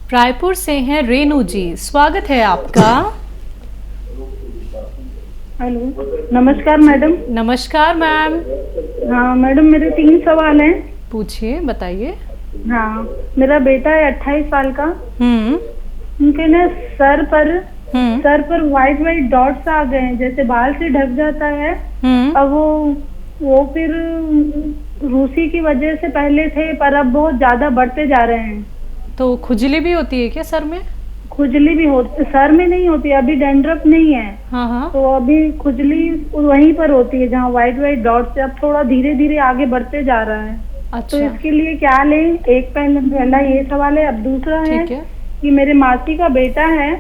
रायपुर से हैं रेनू जी, स्वागत है आपका। हेलो, नमस्कार मैडम। नमस्कार मैम। हाँ मैडम, मेरे 3 सवाल हैं। पूछिए, बताइए। हाँ, मेरा बेटा है 28 साल का। हम्म उनके ना सर हम्म पर वाइट वाइट डॉट्स आ गए हैं, जैसे बाल से ढक जाता है। हम्म अब वो फिर रूसी की वजह से पहले थे, पर अब बहुत ज्यादा बढ़ते जा रहे हैं। तो खुजली भी होती है क्या सर में? खुजली भी होती, सर में नहीं होती, अभी डैंड्रफ नहीं है। हाँ हाँ। तो अभी खुजली वहीं पर होती है जहाँ वाइट वाइट डॉट से, अब थोड़ा धीरे धीरे आगे बढ़ते जा रहा है। तो अच्छा, इसके लिए क्या लें? एक पहला ये सवाल है। अब दूसरा है ठीक है। कि मेरे मासी का बेटा है,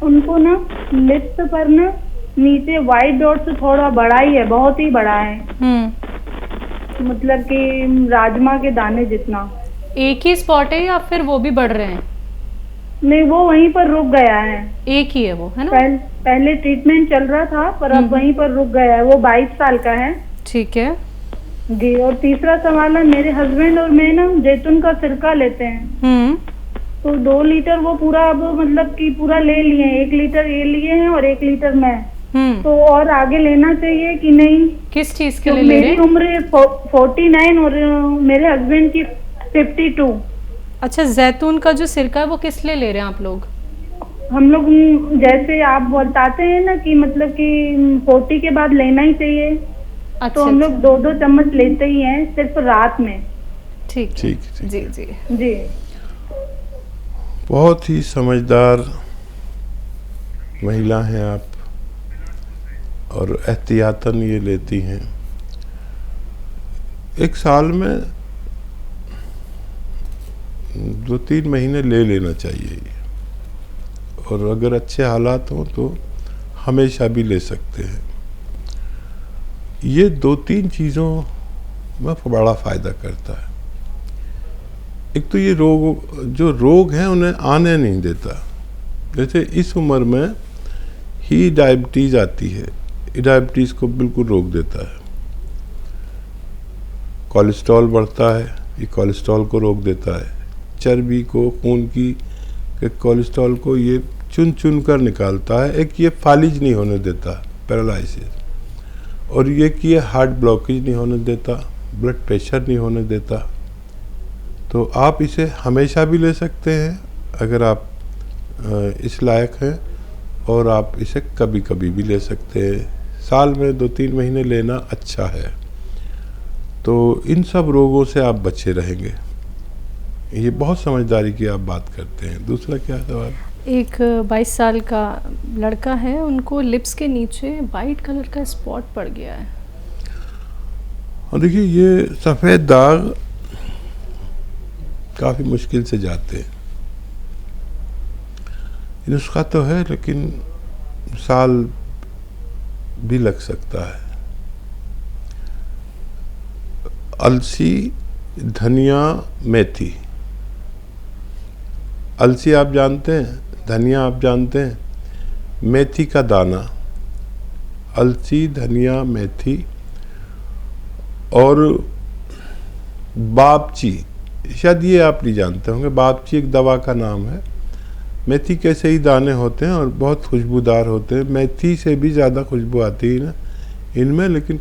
उनको ना लिप्स पर ना नीचे वाइट डॉट से थोड़ा बड़ा ही है, बहुत ही बड़ा है। मतलब कि राजमा के दाने जितना। एक ही स्पॉट है या फिर वो भी बढ़ रहे हैं? नहीं, वो वहीं पर रुक गया है। एक ही है वो, है ना? पहले ट्रीटमेंट चल रहा था, पर अब वहीं पर रुक गया है। वो 22 साल का है। ठीक है जी। और तीसरा सवाल है, मेरे हस्बैंड और मैं ना जैतून का सिरका लेते हैं। तो 2 लीटर वो पूरा, अब मतलब कि पूरा ले लिए हैं। 1 लीटर ये लिए हैं और 1 लीटर मैं। तो और आगे लेना चाहिए कि नहीं? किस चीज के लिए ले रहे मेरी हैं? उम्र 49 और मेरे हस्बैंड की 52। अच्छा, जैतून का जो सिरका है वो किस लिए ले रहे हैं आप लोग? हम लोग जैसे आप बताते हैं ना कि मतलब कि 40 के बाद लेना ही चाहिए। अच्छा, तो हम लोग 2-2 चम्मच लेते ही हैं सिर्फ रात में। ठीक ठीक जी जी जी। बहुत ही समझदार महिला हैं आप, और एहतियातन ये लेती हैं। एक साल में 2-3 महीने ले लेना चाहिए ये। और अगर अच्छे हालात हों तो हमेशा भी ले सकते हैं। ये 2-3 चीज़ों में बड़ा फ़ायदा करता है। एक तो ये जो रोग हैं उन्हें आने नहीं देता। जैसे इस उम्र में ही डायबिटीज़ आती है, ये डायबिटीज़ को बिल्कुल रोक देता है। कोलेस्ट्रॉल बढ़ता है, ये कोलेस्ट्रॉल को रोक देता है। चर्बी को, खून की कोलेस्ट्रॉल को ये चुन चुन कर निकालता है। एक ये फालिज नहीं होने देता, पैरालिसिस। और ये कि ये हार्ट ब्लॉकेज नहीं होने देता, ब्लड प्रेशर नहीं होने देता। तो आप इसे हमेशा भी ले सकते हैं अगर आप इस लायक हैं, और आप इसे कभी कभी भी ले सकते हैं। साल में 2-3 महीने लेना अच्छा है, तो इन सब रोगों से आप बचे रहेंगे। ये बहुत समझदारी की आप बात करते हैं। दूसरा क्या सवाल? एक 22 साल का लड़का है, उनको लिप्स के नीचे वाइट कलर का स्पॉट पड़ गया है। और देखिए, ये सफ़ेद दाग काफ़ी मुश्किल से जाते हैं। नुस्खा तो है, लेकिन साल भी लग सकता है। अलसी, धनिया, मेथी। अलसी आप जानते हैं, धनिया आप जानते हैं, मेथी का दाना। अलसी, धनिया, मेथी और बापची, शायद ये आप नहीं जानते होंगे। बापची एक दवा का नाम है। मेथी के ऐसे ही दाने होते हैं और बहुत खुशबूदार होते हैं। मेथी से भी ज़्यादा खुशबू आती है ना इनमें, लेकिन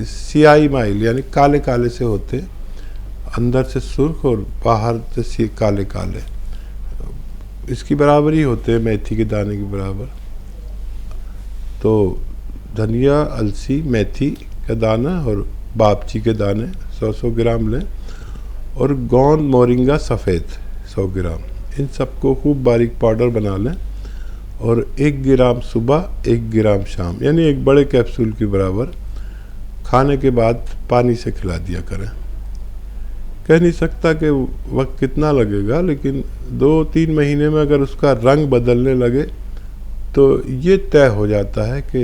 सियाही माइल यानी काले काले से होते हैं, अंदर से सुर्ख और बाहर से काले काले। इसकी बराबर ही होते हैं, मेथी के दाने की बराबर। तो धनिया, अलसी, मेथी का दाना और बापची के दाने 100-100 ग्राम लें, और गोंद मोरिंगा सफ़ेद 100 ग्राम। इन सबको खूब बारीक पाउडर बना लें, और 1 ग्राम सुबह, 1 ग्राम शाम, यानी एक बड़े कैप्सूल के बराबर खाने के बाद पानी से खिला दिया करें। कह नहीं सकता कि वक्त कितना लगेगा, लेकिन 2-3 महीने में अगर उसका रंग बदलने लगे तो ये तय हो जाता है कि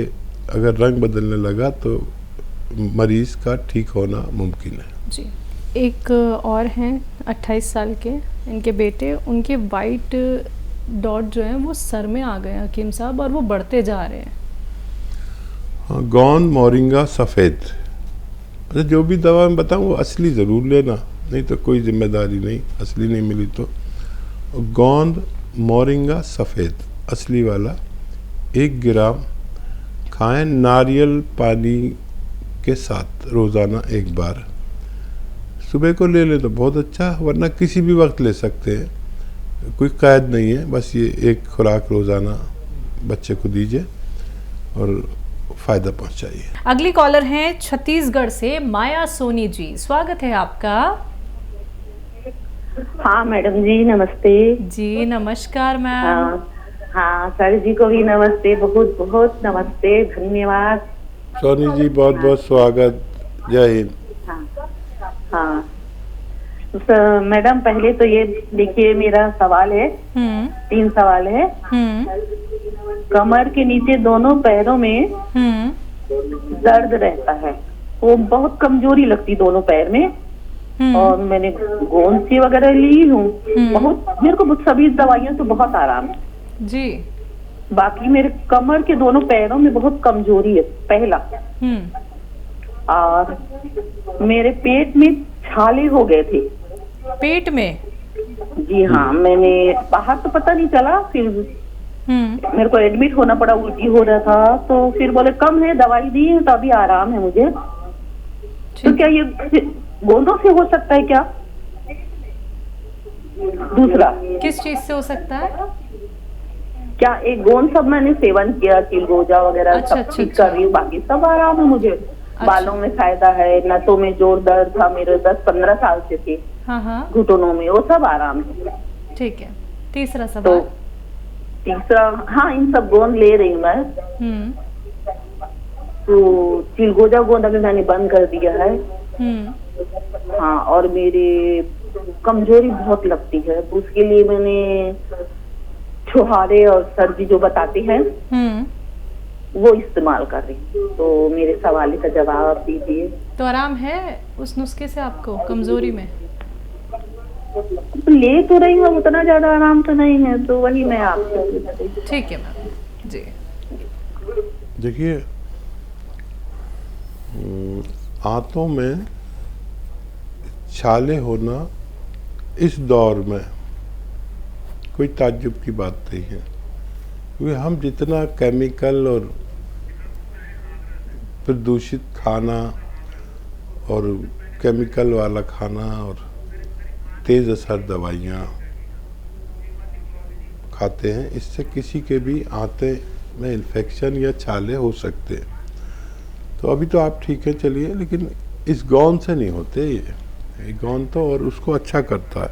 अगर रंग बदलने लगा तो मरीज़ का ठीक होना मुमकिन है। जी। एक और हैं 28 साल के, इनके बेटे, उनके वाइट डॉट जो हैं वो सर में आ गए हकीम साहब, और वो बढ़ते जा रहे हैं। हाँ, गोंद मोरिंगा सफ़ेद। अच्छा, जो भी दवा मैं बताऊँ वो असली ज़रूर लेना, नहीं तो कोई जिम्मेदारी नहीं, असली नहीं मिली तो। गोंद मोरिंगा सफ़ेद असली वाला 1 ग्राम खाएं नारियल पानी के साथ रोज़ाना 1 बार। सुबह को ले ले तो बहुत अच्छा, वरना किसी भी वक्त ले सकते हैं, कोई कैद नहीं है। बस ये 1 खुराक रोज़ाना बच्चे को दीजिए और फ़ायदा पहुंचाइए। अगली कॉलर हैं छत्तीसगढ़ से माया सोनी जी, स्वागत है आपका। हाँ मैडम जी नमस्ते। जी नमस्कार मैम। हाँ सर जी को भी नमस्ते, बहुत बहुत नमस्ते, धन्यवाद। सोनी जी बहुत बहुत स्वागत, जय हिंद। हाँ तो मैडम पहले तो ये देखिए मेरा सवाल है, 3 सवाल है। कमर के नीचे दोनों पैरों में दर्द रहता है, वो बहुत कमजोरी लगती दोनों पैर में, और मैंने गोंद सी वगैरह ली हूँ, बहुत मेरे को सभी दवाइयों से बहुत आराम है जी। बाकी मेरे कमर के दोनों पैरों में बहुत कमजोरी है पहला, और मेरे पेट में छाले हो गए थे। पेट में? जी हाँ, मैंने बाहर तो पता नहीं चला, फिर मेरे को एडमिट होना पड़ा, उल्टी हो रहा था, तो फिर बोले कम है, दवाई दी तो अभी आराम है मुझे। तो क्या ये गोंदों से हो सकता है क्या? दूसरा किस चीज से हो सकता है? क्या एक गोंद सब मैंने सेवन किया, चिलगोजा वगैरह सब ठीक कर रही हूँ, बाकी सब आराम है मुझे। बालों में फायदा है, नसों में जोर दर्द था मेरे 10-15 साल से थे, घुटनों में, वो सब आराम है। ठीक है, तीसरा सवाल। तो तीसरा, हाँ इन सब गोंद ले रही हूँ मैं। तो चिलगोजा गोंद अभी मैंने बंद कर दिया है। हाँ, और मेरी कमजोरी बहुत लगती है, तो उसके लिए मैंने छुहारे और सर्दी जो बताते हैं वो इस्तेमाल कर रही हूँ। तो मेरे सवाल का जवाब दीजिए। तो आराम है उस नुस्खे से आपको कमजोरी में? ले तो रही हूँ, उतना ज्यादा आराम तो नहीं है, तो वही मैं आपसे। ठीक है मैम जी। देखिए, आंतों में छाले होना इस दौर में कोई ताज्जुब की बात नहीं है, क्योंकि हम जितना केमिकल और प्रदूषित खाना और केमिकल वाला खाना और तेज़ असर दवाइयाँ खाते हैं, इससे किसी के भी आंतें में इन्फेक्शन या छाले हो सकते हैं। तो अभी तो आप ठीक है, चलिए, लेकिन इस गोंद से नहीं होते ये गोंद तो, और उसको अच्छा करता है,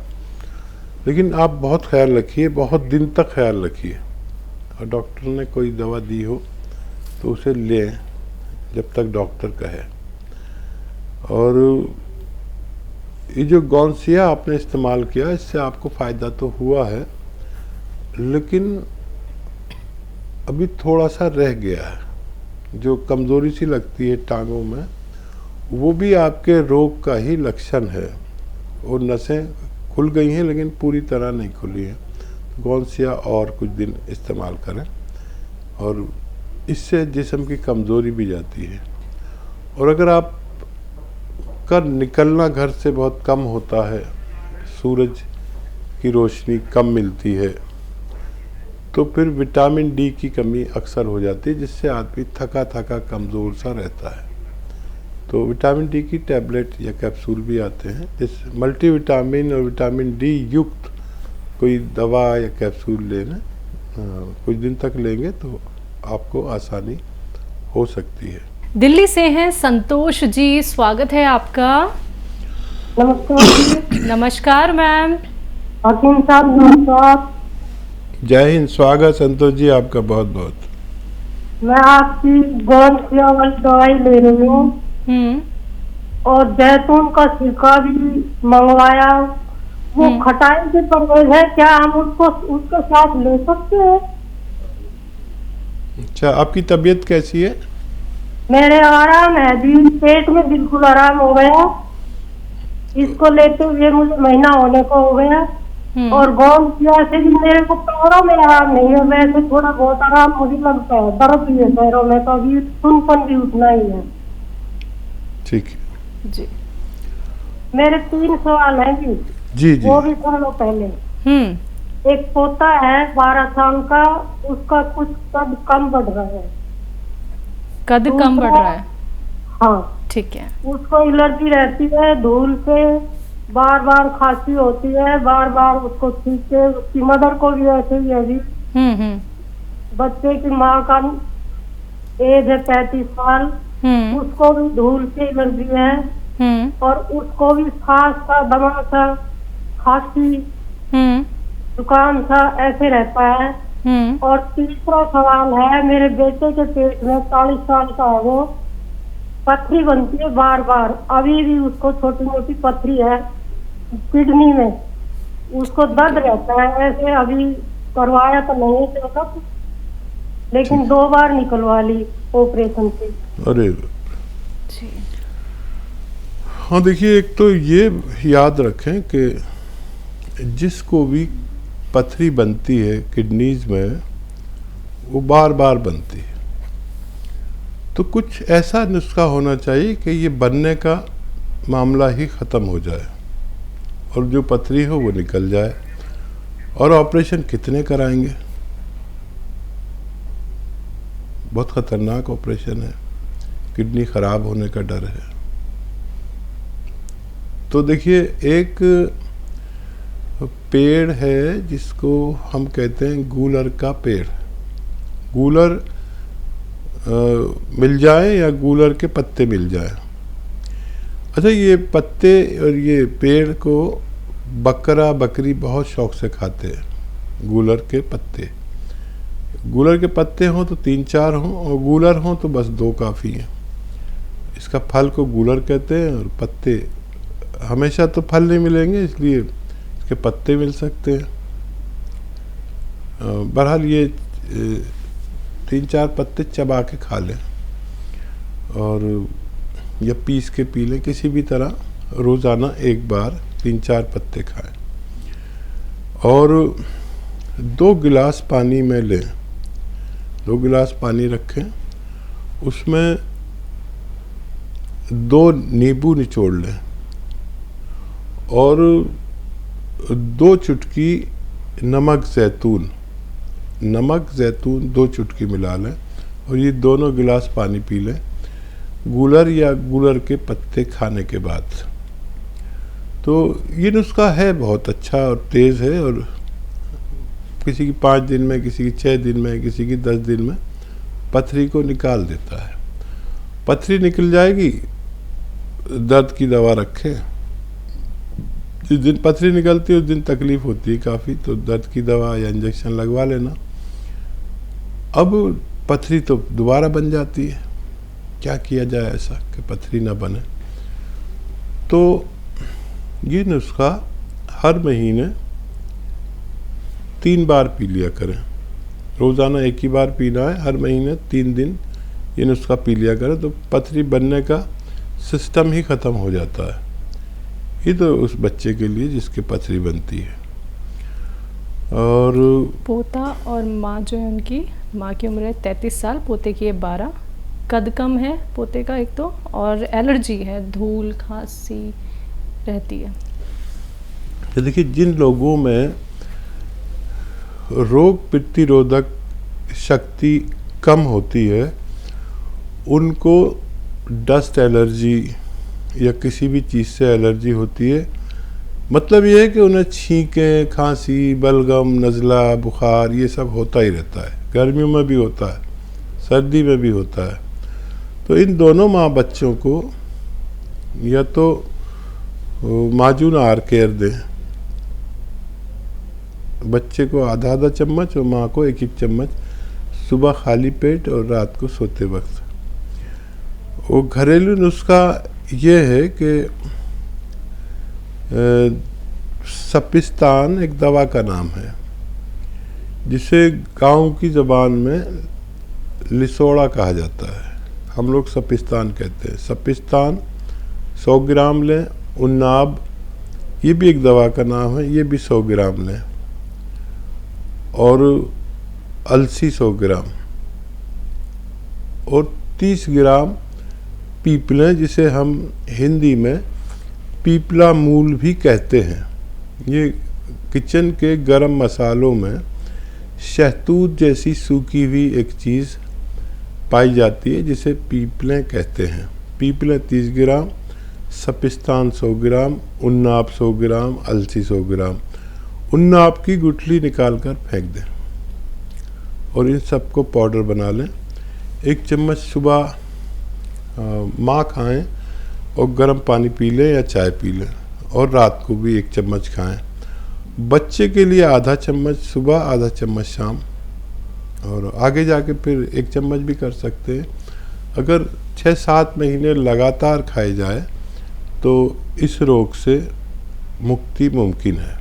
लेकिन आप बहुत ख्याल रखिए, बहुत दिन तक ख्याल रखिए, और डॉक्टर ने कोई दवा दी हो तो उसे लें जब तक डॉक्टर कहे। और ये जो गौनसिया आपने इस्तेमाल किया, इससे आपको फ़ायदा तो हुआ है, लेकिन अभी थोड़ा सा रह गया है, जो कमज़ोरी सी लगती है टांगों में, वो भी आपके रोग का ही लक्षण है। और नसें खुल गई हैं लेकिन पूरी तरह नहीं खुली हैं। गौनसिया और कुछ दिन इस्तेमाल करें, और इससे जिस्म की कमज़ोरी भी जाती है। और अगर आप का निकलना घर से बहुत कम होता है, सूरज की रोशनी कम मिलती है, तो फिर विटामिन डी की कमी अक्सर हो जाती है, जिससे आदमी थका थका कमज़ोर सा रहता है। तो विटामिन डी की टैबलेट या कैप्सूल भी आते हैं, जिस मल्टीविटामिन और विटामिन डी युक्त कोई दवा या कैप्सूल लेना कुछ दिन तक लेंगे तो आपको आसानी हो सकती है। दिल्ली से हैं संतोष जी, स्वागत है आपका। नमस्कार। नमस्कार मैम। हाकिम साहब नमस्कार। जय हिंद, स्वागत संतोष जी आपका बहुत बहुत। मैं आपकी गौनसिया वाली दवाई ले रही हूँ, और जैतून का सिरका भी मंगवाया। वो खटाई से परहेज है, क्या हम उसके साथ ले सकते हैं? अच्छा, आपकी तबीयत कैसी है? मेरे आराम है जी, पेट में बिल्कुल आराम हो गया, इसको लेते हुए मुझे महीना होने को हो गया। और गौनसिया से भी मेरे को पैरों में आराम नहीं है, वैसे थोड़ा बहुत आराम मुझे लगता है, दर्द भी है पैरों में, तो अभी सुनपन भी उतना ही है। ठीक है जी। मेरे 3 सवाल हैं जी। जी जी, वो भी सुन लो पहले। एक पोता है 12 साल का, उसका कुछ कद कम बढ़ रहा है। कद कम बढ़ रहा है? हाँ ठीक है। उसको एलर्जी रहती है धूल से, बार बार खांसी होती है, बार बार उसको छींके। उसकी मदर को भी ऐसे ही है जी। बच्चे की माँ का एज है 35 साल, उसको भी धूल से एलर्जी है और उसको भी सांस का दमा सा, खांसी, जुकाम सा ऐसे रहता है। और तीसरा सवाल है, मेरे बेटे के पेट में 40 साल का है वो, पथरी बनती है बार बार। अभी भी उसको छोटी मोटी पथरी है किडनी में, उसको दर्द रहता है ऐसे। अभी करवाया तो नहीं चेकअप, लेकिन 2 बार निकलवा ली ऑपरेशन से। अरे हाँ, देखिए, एक तो ये याद रखें कि जिसको भी पथरी बनती है किडनीज में, वो बार बार बनती है, तो कुछ ऐसा नुस्खा होना चाहिए कि ये बनने का मामला ही ख़त्म हो जाए और जो पथरी हो वो निकल जाए। और ऑपरेशन कितने कराएंगे? बहुत ख़तरनाक ऑपरेशन है, किडनी ख़राब होने का डर है। तो देखिए, एक पेड़ है जिसको हम कहते हैं गूलर का पेड़। गूलर मिल जाए या गूलर के पत्ते मिल जाए। अच्छा, ये पत्ते और ये पेड़ को बकरा बकरी बहुत शौक से खाते हैं। गूलर के पत्ते, गूलर के पत्ते हों तो 3-4 हों, और गूलर हों तो बस 2 काफ़ी हैं। इसका फल को गूलर कहते हैं और पत्ते, हमेशा तो फल नहीं मिलेंगे इसलिए इसके पत्ते मिल सकते हैं। बहरहाल ये 3-4 पत्ते चबा के खा लें और या पीस के पी लें, किसी भी तरह रोज़ाना एक बार 3-4 पत्ते खाएं। और 2 गिलास पानी में लें, 2 गिलास पानी रखें, उसमें 2 नींबू निचोड़ लें और 2 चुटकी नमक ज़ैतून 2 चुटकी मिला लें और ये दोनों गिलास पानी पी लें गूलर या गूलर के पत्ते खाने के बाद। तो ये नुस्खा है बहुत अच्छा और तेज़ है, और किसी की 5 दिन में, किसी की 6 दिन में, किसी की 10 दिन में पथरी को निकाल देता है। पथरी निकल जाएगी, दर्द की दवा रखें। जिस दिन पथरी निकलती है उस दिन तकलीफ़ होती है काफ़ी, तो दर्द की दवा या इंजेक्शन लगवा लेना। अब पथरी तो दोबारा बन जाती है, क्या किया जाए ऐसा कि पथरी ना बने? तो ये नुस्खा हर महीने 3 बार पी लिया करें। रोज़ाना एक ही बार पीना है, हर महीने 3 दिन ये नुस्खा पी लिया करें, तो पथरी बनने का सिस्टम ही ख़त्म हो जाता है। ये तो उस बच्चे के लिए जिसके पथरी बनती है। और पोता और माँ जो है, उनकी माँ की उम्र है 33 साल, पोते की है 12। कद कम है पोते का एक तो, और एलर्जी है, धूल खांसी रहती है। तो देखिए, जिन लोगों में रोग प्रतिरोधक शक्ति कम होती है, उनको डस्ट एलर्जी या किसी भी चीज़ से एलर्जी होती है। मतलब ये है कि उन्हें छींकें, खांसी, बलगम, नज़ला, बुखार ये सब होता ही रहता है। गर्मियों में भी होता है, सर्दी में भी होता है। तो इन दोनों माँ बच्चों को या तो माजून आर केयर दें, बच्चे को आधा चम्मच और माँ को 1-1 चम्मच सुबह खाली पेट और रात को सोते वक्त। वो घरेलू नुस्खा ये है कि सपिस्तान एक दवा का नाम है, जिसे गांव की ज़बान में लिसोड़ा कहा जाता है। हम लोग सपिस्तान कहते हैं। सपिस्तान 100 ग्राम लें। उन्नाब, ये भी एक दवा का नाम है, ये भी 100 ग्राम लें। और अलसी 100 ग्राम और 30 ग्राम पीपलें, जिसे हम हिंदी में पीपला मूल भी कहते हैं। ये किचन के गरम मसालों में शहतूत जैसी सूखी हुई एक चीज़ पाई जाती है जिसे पीपलें कहते हैं। पीपलें 30 ग्राम, सपिस्तान 100 ग्राम, उन्नाप 100 ग्राम, अलसी 100 ग्राम। उन्नाप की गुठली निकाल कर फेंक दें और इन सबको पाउडर बना लें। 1 चम्मच सुबह माँ खाएं और गर्म पानी पी लें या चाय पी लें, और रात को भी 1 चम्मच खाएं। बच्चे के लिए आधा चम्मच सुबह, आधा चम्मच शाम, और आगे जाके फिर 1 चम्मच भी कर सकते हैं। अगर 6-7 महीने लगातार खाए जाए तो इस रोग से मुक्ति मुमकिन है।